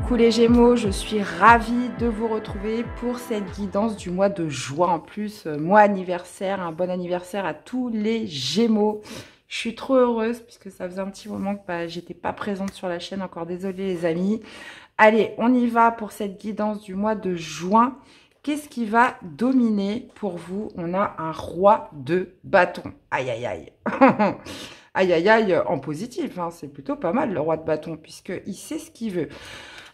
Coucou les Gémeaux, je suis ravie de vous retrouver pour cette guidance du mois de juin. En plus, mois anniversaire, un bon anniversaire à tous les Gémeaux. Je suis trop heureuse puisque ça faisait un petit moment que j'étais pas présente sur la chaîne. Encore désolée les amis. Allez, on y va pour cette guidance du mois de juin. Qu'est-ce qui va dominer pour vous? On a un roi de bâton. Aïe, aïe, aïe. Aïe, aïe, aïe, en positif. Hein. C'est plutôt pas mal le roi de bâton puisqu'il sait ce qu'il veut.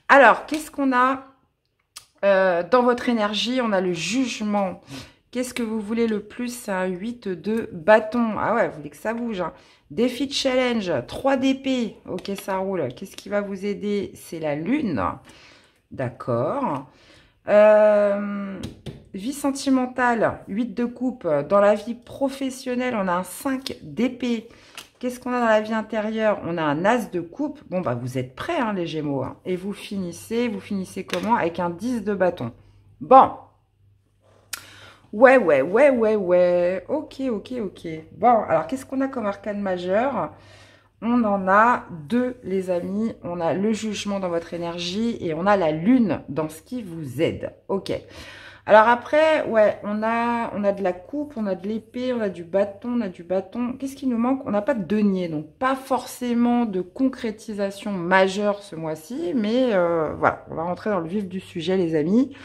Alors, qu'est-ce qu'on a dans votre énergie? On a le jugement. Qu'est-ce que vous voulez le plus? C'est un 8 de bâton. Ah ouais, vous voulez que ça bouge. Hein. Défi de challenge, 3 d'épée. Ok, ça roule. Qu'est-ce qui va vous aider? C'est la lune. D'accord. Vie sentimentale, 8 de coupe. Dans la vie professionnelle, on a un 5 d'épée. Qu'est-ce qu'on a dans la vie intérieure? On a un as de coupe. Bon, bah, vous êtes prêts, hein, les Gémeaux. Hein. Et vous finissez comment? Avec un 10 de bâton. Bon. Ouais. Ok. Bon, alors, qu'est-ce qu'on a comme arcane majeur? On en a deux, les amis. On a le jugement dans votre énergie et on a la lune dans ce qui vous aide. Ok. Alors après, ouais, on a de la coupe, on a de l'épée, on a du bâton, Qu'est-ce qui nous manque? On n'a pas de denier, donc pas forcément de concrétisation majeure ce mois-ci, mais voilà, on va rentrer dans le vif du sujet, les amis.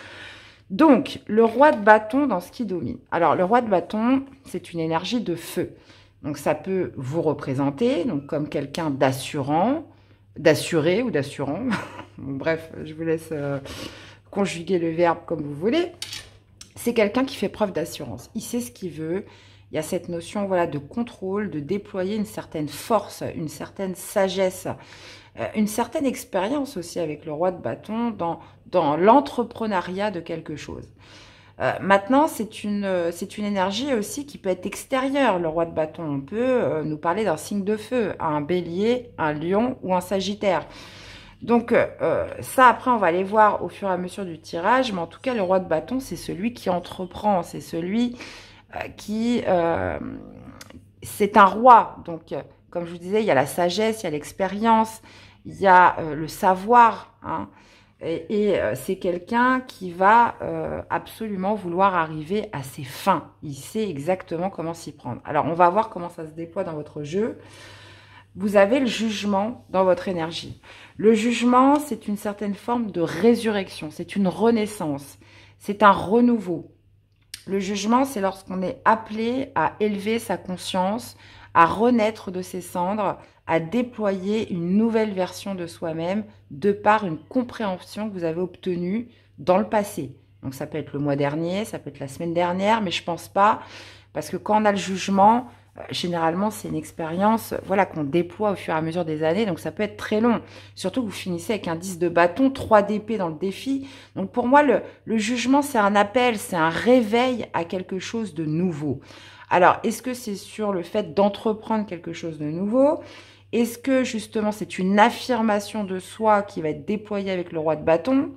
Donc, le roi de bâton dans ce qui domine. Alors, le roi de bâton, c'est une énergie de feu. Donc, ça peut vous représenter, donc comme quelqu'un d'assurant, d'assuré ou d'assurant. Bon, bref, je vous laisse conjuguer le verbe comme vous voulez. C'est quelqu'un qui fait preuve d'assurance. Il sait ce qu'il veut. Il y a cette notion, voilà, de contrôle, de déployer une certaine force, une certaine sagesse, une certaine expérience aussi avec le roi de bâton dans l'entrepreneuriat de quelque chose. Maintenant, c'est une énergie aussi qui peut être extérieure, le roi de bâton. On peut nous parler d'un signe de feu, un bélier, un lion ou un sagittaire. Donc, ça, après, on va aller voir au fur et à mesure du tirage. Mais en tout cas, le roi de bâton, c'est celui qui entreprend. C'est celui qui... c'est un roi. Donc, comme je vous disais, il y a la sagesse, il y a l'expérience, il y a le savoir. Hein, et c'est quelqu'un qui va absolument vouloir arriver à ses fins. Il sait exactement comment s'y prendre. Alors, on va voir comment ça se déploie dans votre jeu. Vous avez le jugement dans votre énergie. Le jugement, c'est une certaine forme de résurrection, c'est une renaissance, c'est un renouveau. Le jugement, c'est lorsqu'on est appelé à élever sa conscience, à renaître de ses cendres, à déployer une nouvelle version de soi-même de par une compréhension que vous avez obtenue dans le passé. Donc ça peut être le mois dernier, ça peut être la semaine dernière, mais je pense pas, parce que quand on a le jugement... Généralement, c'est une expérience voilà, qu'on déploie au fur et à mesure des années. Donc, ça peut être très long. Surtout que vous finissez avec un 10 de bâton, 3 d'épée dans le défi. Donc, pour moi, le jugement, c'est un appel, c'est un réveil à quelque chose de nouveau. Alors, est-ce que c'est sur le fait d'entreprendre quelque chose de nouveau? Est-ce que, justement, c'est une affirmation de soi qui va être déployée avec le roi de bâton?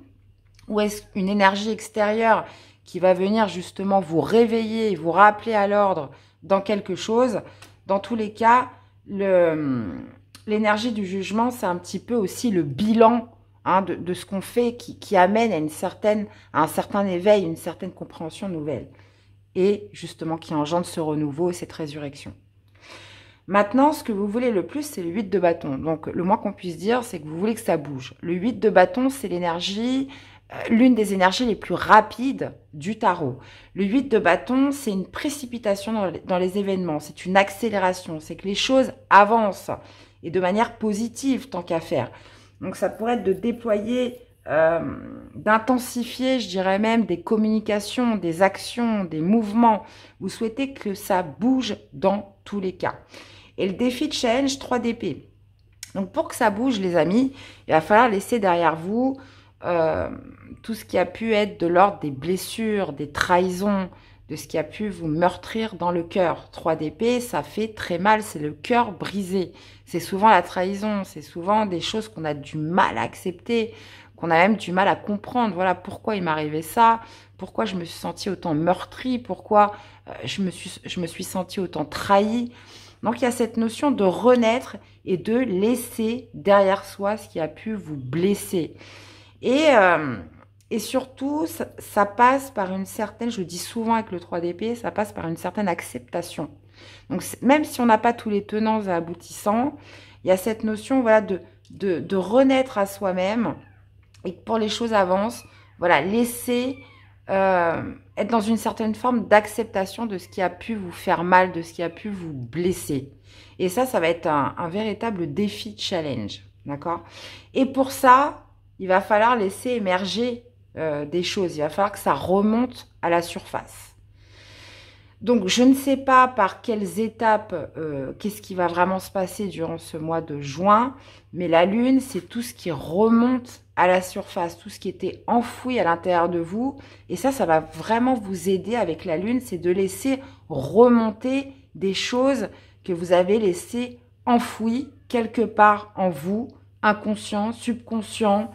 Ou est-ce une énergie extérieure qui va venir, justement, vous réveiller, vous rappeler à l'ordre dans quelque chose? Dans tous les cas, l'énergie du jugement, c'est un petit peu aussi le bilan hein, de ce qu'on fait qui amène à un certain éveil, une certaine compréhension nouvelle. Et justement, qui engendre ce renouveau et cette résurrection. Maintenant, ce que vous voulez le plus, c'est le 8 de bâton. Donc, le moins qu'on puisse dire, c'est que vous voulez que ça bouge. Le 8 de bâton, c'est l'énergie... l'une des énergies les plus rapides du tarot. Le 8 de bâton, c'est une précipitation dans les événements, c'est une accélération, c'est que les choses avancent et de manière positive tant qu'à faire. Donc ça pourrait être de déployer, d'intensifier, je dirais même, des communications, des actions, des mouvements. Vous souhaitez que ça bouge dans tous les cas. Et le défi de challenge, 3 d'épée. Donc pour que ça bouge, les amis, il va falloir laisser derrière vous tout ce qui a pu être de l'ordre des blessures, des trahisons, de ce qui a pu vous meurtrir dans le cœur. 3 d'épée, ça fait très mal, c'est le cœur brisé. C'est souvent la trahison, c'est souvent des choses qu'on a du mal à accepter, qu'on a même du mal à comprendre. Voilà pourquoi il m'arrivait ça, pourquoi je me suis sentie autant meurtrie, pourquoi je me suis sentie autant trahie. Donc, il y a cette notion de renaître et de laisser derrière soi ce qui a pu vous blesser. Et surtout, ça passe par une certaine, je le dis souvent avec le 3 d'épée, ça passe par une certaine acceptation. Donc, même si on n'a pas tous les tenants et aboutissants, il y a cette notion, voilà, de renaître à soi-même et que pour les choses avancent, voilà, laisser être dans une certaine forme d'acceptation de ce qui a pu vous faire mal, de ce qui a pu vous blesser. Et ça va être un véritable défi challenge, d'accord? Et pour ça, il va falloir laisser émerger des choses. Il va falloir que ça remonte à la surface. Donc, je ne sais pas par quelles étapes, qu'est-ce qui va vraiment se passer durant ce mois de juin, mais la Lune, c'est tout ce qui remonte à la surface, tout ce qui était enfoui à l'intérieur de vous. Et ça va vraiment vous aider avec la Lune, c'est de laisser remonter des choses que vous avez laissées enfouies quelque part en vous, inconscient, subconscient,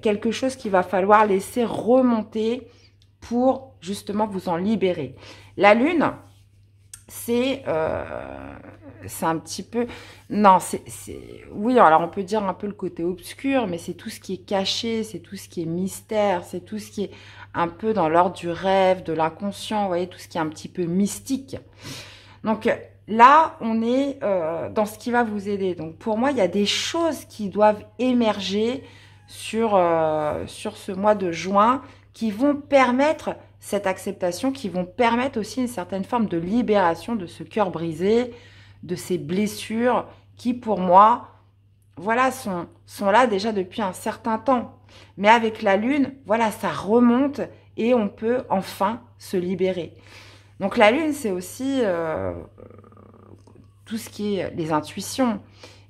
quelque chose qu'il va falloir laisser remonter pour justement vous en libérer. La Lune, c'est un petit peu... Non, oui, alors on peut dire un peu le côté obscur, mais c'est tout ce qui est caché, c'est tout ce qui est mystère, c'est tout ce qui est un peu dans l'ordre du rêve, de l'inconscient, vous voyez, tout ce qui est un petit peu mystique. Donc là, on est dans ce qui va vous aider. Donc pour moi, il y a des choses qui doivent émerger sur ce mois de juin qui vont permettre cette acceptation, qui vont permettre aussi une certaine forme de libération de ce cœur brisé, de ces blessures qui, pour moi, voilà, sont là déjà depuis un certain temps. Mais avec la Lune, voilà, ça remonte et on peut enfin se libérer. Donc la Lune, c'est aussi tout ce qui est les intuitions,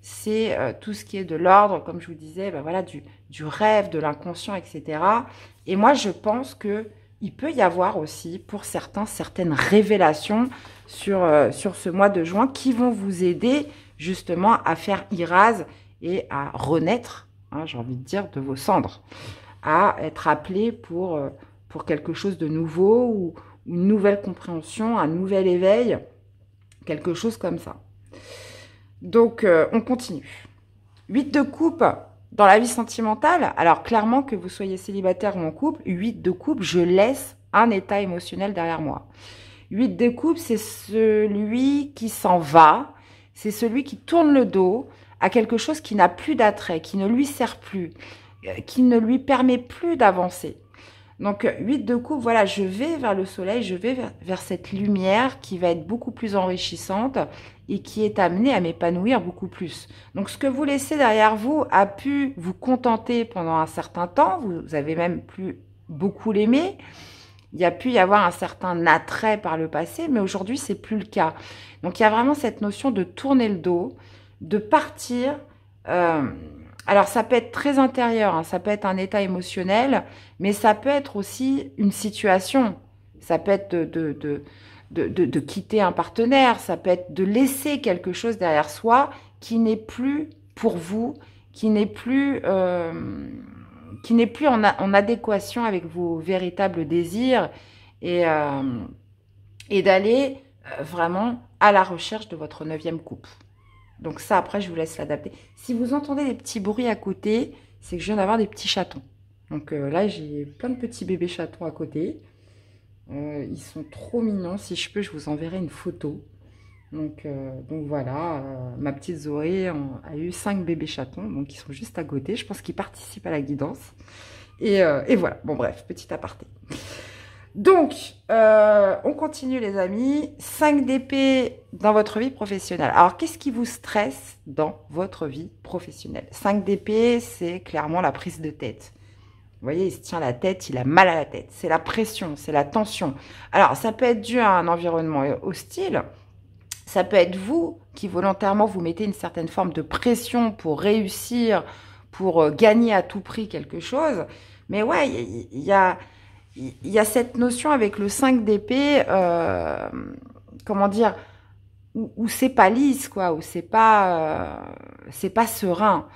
c'est tout ce qui est de l'ordre, comme je vous disais, ben voilà, du rêve, de l'inconscient, etc. Et moi, je pense qu'il peut y avoir aussi, pour certains, certaines révélations sur ce mois de juin qui vont vous aider justement à faire Iraz et à renaître, hein, j'ai envie de dire, de vos cendres, à être appelé pour quelque chose de nouveau ou une nouvelle compréhension, un nouvel éveil, quelque chose comme ça. Donc, on continue. 8 de coupe dans la vie sentimentale. Alors, clairement, que vous soyez célibataire ou en couple, 8 de coupe, je laisse un état émotionnel derrière moi. 8 de coupe, c'est celui qui s'en va, c'est celui qui tourne le dos à quelque chose qui n'a plus d'attrait, qui ne lui sert plus, qui ne lui permet plus d'avancer. Donc, 8 de coupe, voilà, je vais vers le soleil, je vais vers cette lumière qui va être beaucoup plus enrichissante et qui est amenée à m'épanouir beaucoup plus. Donc, ce que vous laissez derrière vous a pu vous contenter pendant un certain temps. Vous avez même plus beaucoup l'aimer. Il y a pu y avoir un certain attrait par le passé, mais aujourd'hui, c'est plus le cas. Donc, il y a vraiment cette notion de tourner le dos, de partir... alors, ça peut être très intérieur, hein, ça peut être un état émotionnel, mais ça peut être aussi une situation. Ça peut être de quitter un partenaire, ça peut être de laisser quelque chose derrière soi qui n'est plus pour vous, qui n'est plus en adéquation avec vos véritables désirs et d'aller vraiment à la recherche de votre 9e coupe. Donc ça, après, je vous laisse l'adapter. Si vous entendez des petits bruits à côté, c'est que je viens d'avoir des petits chatons. Donc là, j'ai plein de petits bébés chatons à côté. Ils sont trop mignons. Si je peux, je vous enverrai une photo. Donc voilà, ma petite Zoé a eu 5 bébés chatons. Donc ils sont juste à côté. Je pense qu'ils participent à la guidance. Et voilà. Bon bref, petit aparté. Donc, on continue les amis. 5 d'épée dans votre vie professionnelle. Alors, qu'est-ce qui vous stresse dans votre vie professionnelle? 5 d'épée, c'est clairement la prise de tête. Vous voyez, il se tient la tête, il a mal à la tête. C'est la pression, c'est la tension. Alors, ça peut être dû à un environnement hostile. Ça peut être vous qui volontairement vous mettez une certaine forme de pression pour réussir, pour gagner à tout prix quelque chose. Mais ouais, il y a cette notion avec le 5 d'épée, comment dire, où c'est pas lisse, quoi, où c'est pas serein.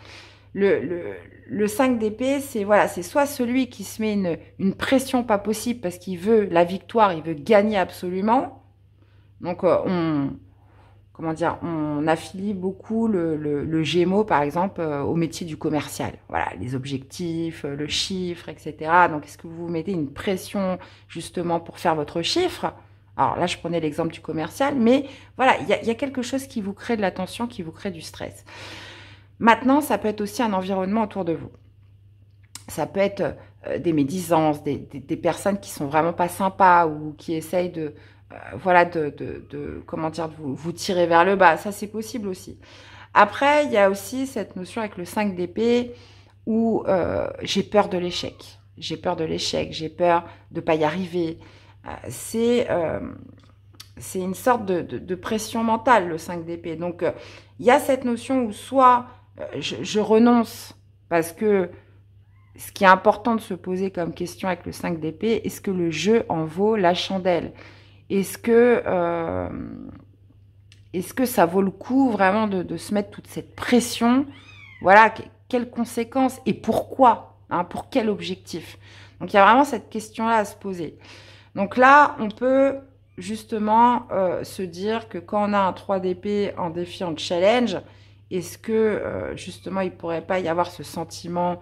Le 5 d'épée, c'est voilà, c'est soit celui qui se met une pression pas possible parce qu'il veut la victoire, il veut gagner absolument. Donc comment dire, on affilie beaucoup le Gémeaux, par exemple, au métier du commercial. Voilà, les objectifs, le chiffre, etc. Donc, est-ce que vous mettez une pression justement pour faire votre chiffre? Alors là, je prenais l'exemple du commercial, mais voilà, il y a quelque chose qui vous crée de la tension, qui vous crée du stress. Maintenant, ça peut être aussi un environnement autour de vous. Ça peut être des médisances, des personnes qui sont vraiment pas sympas ou qui essayent de voilà, comment dire, de vous tirer vers le bas. Ça, c'est possible aussi. Après, il y a aussi cette notion avec le 5 d'épée où j'ai peur de l'échec. J'ai peur de l'échec, j'ai peur de pas y arriver. C'est une sorte de pression mentale, le 5 d'épée. Donc, il y a cette notion où soit je renonce parce que ce qui est important de se poser comme question avec le 5 d'épée, est-ce que le jeu en vaut la chandelle? Est-ce que ça vaut le coup vraiment de se mettre toute cette pression? Voilà, quelles conséquences et pourquoi, hein, pour quel objectif? Donc, il y a vraiment cette question-là à se poser. Donc là, on peut justement se dire que quand on a un 3 d'épée en défi, en challenge, est-ce que justement, il ne pourrait pas y avoir ce sentiment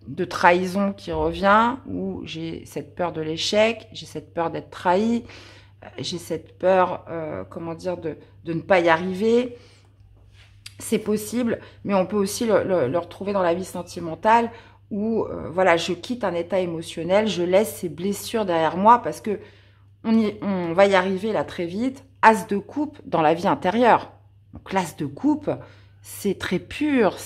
de trahison qui revient, où j'ai cette peur de l'échec, j'ai cette peur d'être trahi, j'ai cette peur, comment dire, de ne pas y arriver. C'est possible, mais on peut aussi le retrouver dans la vie sentimentale où, voilà, je quitte un état émotionnel, je laisse ces blessures derrière moi parce que on va y arriver là très vite. As de coupe dans la vie intérieure. Donc l'as de coupe, c'est très pur,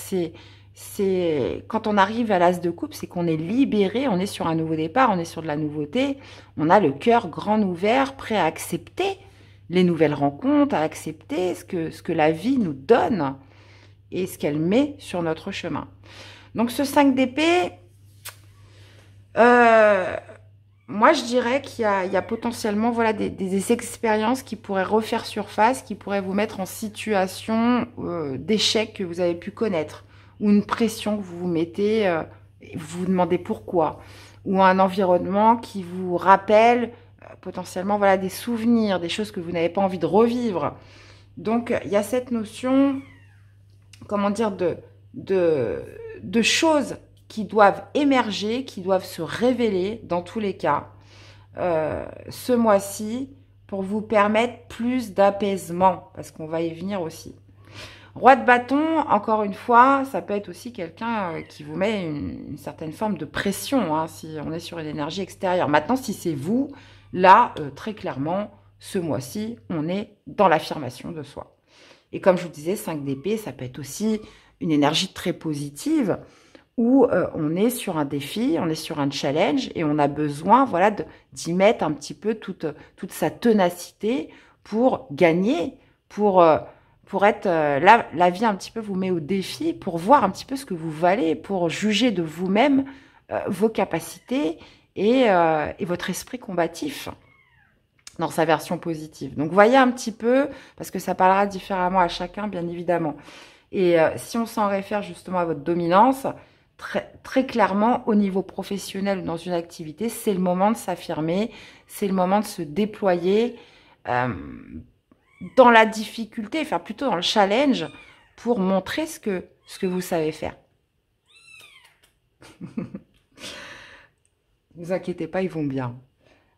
quand on arrive à l'as de coupe, c'est qu'on est libéré, on est sur un nouveau départ, on est sur de la nouveauté, on a le cœur grand ouvert, prêt à accepter les nouvelles rencontres, à accepter ce que la vie nous donne et ce qu'elle met sur notre chemin. Donc ce 5 d'épée, moi je dirais qu'il y a potentiellement voilà, des expériences qui pourraient refaire surface, qui pourraient vous mettre en situation d'échec que vous avez pu connaître, ou une pression que vous vous mettez, vous vous demandez pourquoi, ou un environnement qui vous rappelle potentiellement voilà, des souvenirs, des choses que vous n'avez pas envie de revivre. Donc il y a cette notion, comment dire, de choses qui doivent émerger, qui doivent se révéler dans tous les cas ce mois-ci pour vous permettre plus d'apaisement, parce qu'on va y venir aussi. Roi de bâton, encore une fois, ça peut être aussi quelqu'un qui vous met une certaine forme de pression, hein, si on est sur une énergie extérieure. Maintenant, si c'est vous, là, très clairement, ce mois-ci, on est dans l'affirmation de soi. Et comme je vous disais, 5 d'épée, ça peut être aussi une énergie très positive où on est sur un défi, on est sur un challenge et on a besoin voilà, d'y mettre un petit peu toute sa ténacité pour gagner, pour être là, la vie un petit peu vous met au défi pour voir un petit peu ce que vous valez, pour juger de vous-même vos capacités et votre esprit combatif dans sa version positive. Donc, voyez un petit peu, parce que ça parlera différemment à chacun, bien évidemment. Et si on s'en réfère justement à votre dominance, très clairement, au niveau professionnel ou dans une activité, c'est le moment de s'affirmer, c'est le moment de se déployer dans la difficulté, enfin plutôt dans le challenge, pour montrer ce que vous savez faire. Ne vous inquiétez pas, ils vont bien.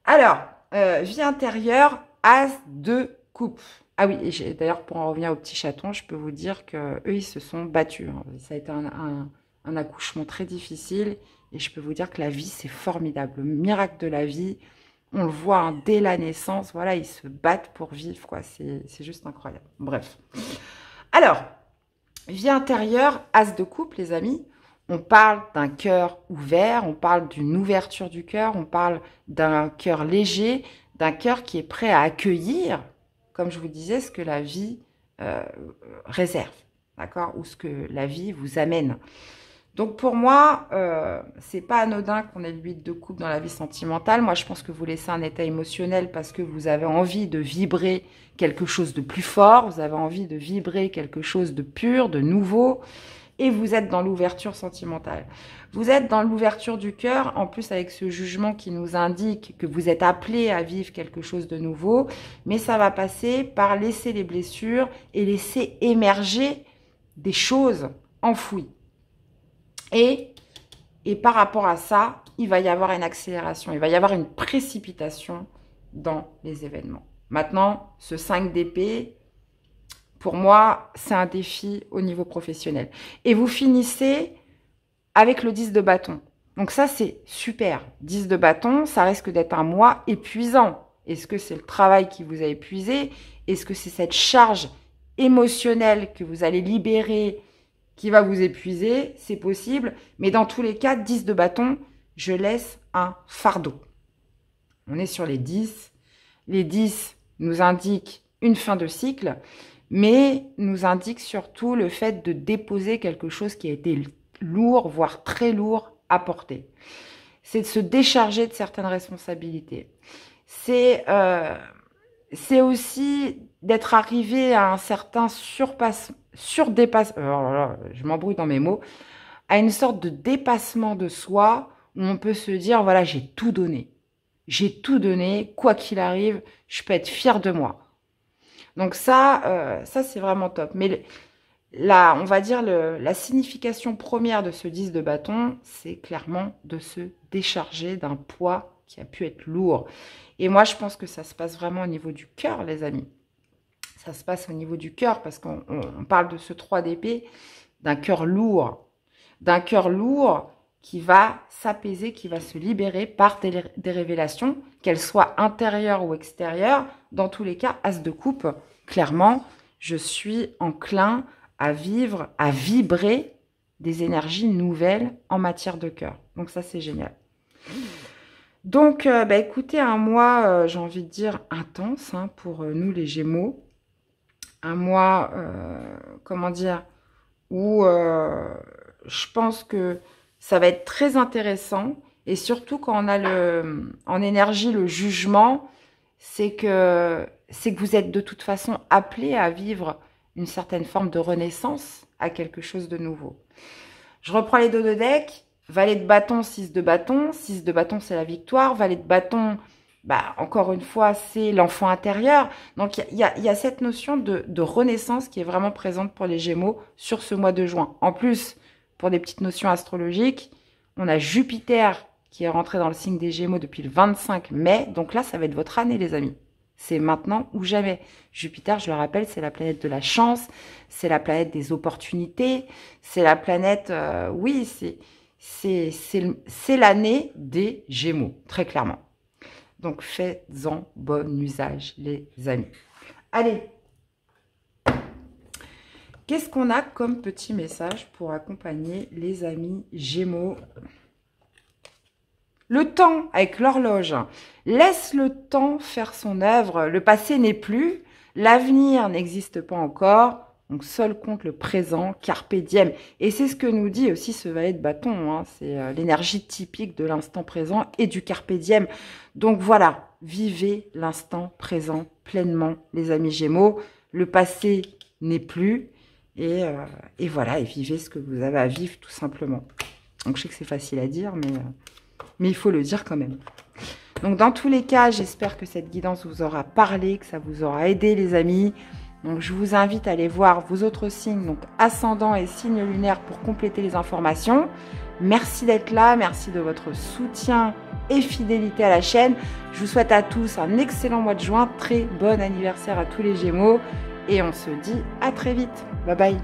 Alors, vie intérieure, as de coupe. Ah oui, et d'ailleurs, pour en revenir aux petits chatons, je peux vous dire qu'eux, ils se sont battus. Hein. Ça a été un accouchement très difficile. Et je peux vous dire que la vie, c'est formidable. Le miracle de la vie, on le voit hein, dès la naissance. Voilà, ils se battent pour vivre, quoi. C'est juste incroyable. Bref. Alors, vie intérieure, as de coupe, les amis. On parle d'un cœur ouvert, on parle d'une ouverture du cœur, on parle d'un cœur léger, d'un cœur qui est prêt à accueillir, comme je vous disais, ce que la vie réserve, d'accord, ou ce que la vie vous amène. Donc pour moi, c'est pas anodin qu'on ait le 8 de coupe dans la vie sentimentale. Moi, je pense que vous laissez un état émotionnel parce que vous avez envie de vibrer quelque chose de plus fort, vous avez envie de vibrer quelque chose de pur, de nouveau. et vous êtes dans l'ouverture sentimentale. Vous êtes dans l'ouverture du cœur, en plus avec ce jugement qui nous indique que vous êtes appelé à vivre quelque chose de nouveau, mais ça va passer par laisser les blessures et laisser émerger des choses enfouies. Et par rapport à ça, il va y avoir une accélération, il va y avoir une précipitation dans les événements. Maintenant, ce 5 d'épée, pour moi, c'est un défi au niveau professionnel. Et vous finissez avec le 10 de bâton. Donc ça, c'est super. 10 de bâton, ça risque d'être un mois épuisant. Est-ce que c'est le travail qui vous a épuisé? Est-ce que c'est cette charge émotionnelle que vous allez libérer qui va vous épuiser? C'est possible. Mais dans tous les cas, 10 de bâton, je laisse un fardeau. On est sur les 10. Les 10 nous indiquent une fin de cycle, mais nous indiquent surtout le fait de déposer quelque chose qui a été lourd, voire très lourd à porter. C'est de se décharger de certaines responsabilités. C'est aussi d'être arrivé à un certain je m'embrouille dans mes mots, à une sorte de dépassement de soi où on peut se dire, voilà, j'ai tout donné. J'ai tout donné, quoi qu'il arrive, je peux être fière de moi. Donc ça c'est vraiment top. Mais là, on va dire la signification première de ce 10 de bâton, c'est clairement de se décharger d'un poids qui a pu être lourd. Et moi, je pense que ça se passe vraiment au niveau du cœur, les amis. Ça se passe au niveau du cœur parce qu'on parle de ce 3 d'épée, d'un cœur lourd. D'un cœur lourd qui va s'apaiser, qui va se libérer par des révélations, qu'elles soient intérieures ou extérieures. Dans tous les cas, as de coupe, clairement, je suis enclin à vivre, à vibrer des énergies nouvelles en matière de cœur. Donc ça, c'est génial. Donc, écoutez, un mois, j'ai envie de dire, intense pour nous les Gémeaux. Un mois, comment dire, où je pense que ça va être très intéressant. Et surtout, quand on a en énergie le jugement, c'est que vous êtes de toute façon appelé à vivre une certaine forme de renaissance à quelque chose de nouveau. Je reprends les dos de deck. Valet de bâton, 6 de bâton. 6 de bâton, c'est la victoire. Valet de bâton, encore une fois, c'est l'enfant intérieur. Donc, il y a cette notion de renaissance qui est vraiment présente pour les Gémeaux sur ce mois de juin. En plus, pour des petites notions astrologiques, on a Jupiter qui est rentré dans le signe des Gémeaux depuis le 25 mai. Donc là, ça va être votre année, les amis. C'est maintenant ou jamais. Jupiter, je le rappelle, c'est la planète de la chance, c'est la planète des opportunités, c'est la planète, oui, c'est l'année des Gémeaux, très clairement. Donc, faites-en bon usage, les amis. Allez, qu'est-ce qu'on a comme petit message pour accompagner les amis Gémeaux? Le temps avec l'horloge. Laisse le temps faire son œuvre. Le passé n'est plus. L'avenir n'existe pas encore. Donc, seul compte le présent. Carpe diem. Et c'est ce que nous dit aussi ce valet de bâton. C'est l'énergie typique de l'instant présent et du carpe diem. Donc, voilà. Vivez l'instant présent pleinement, les amis Gémeaux. Le passé n'est plus. Et voilà. Et vivez ce que vous avez à vivre, tout simplement. Donc, je sais que c'est facile à dire, mais il faut le dire quand même. Donc, dans tous les cas, j'espère que cette guidance vous aura parlé, que ça vous aura aidé, les amis. Donc, je vous invite à aller voir vos autres signes, donc ascendant et signe lunaire, pour compléter les informations. Merci d'être là, merci de votre soutien et fidélité à la chaîne. Je vous souhaite à tous un excellent mois de juin, très bon anniversaire à tous les Gémeaux. Et on se dit à très vite. Bye bye.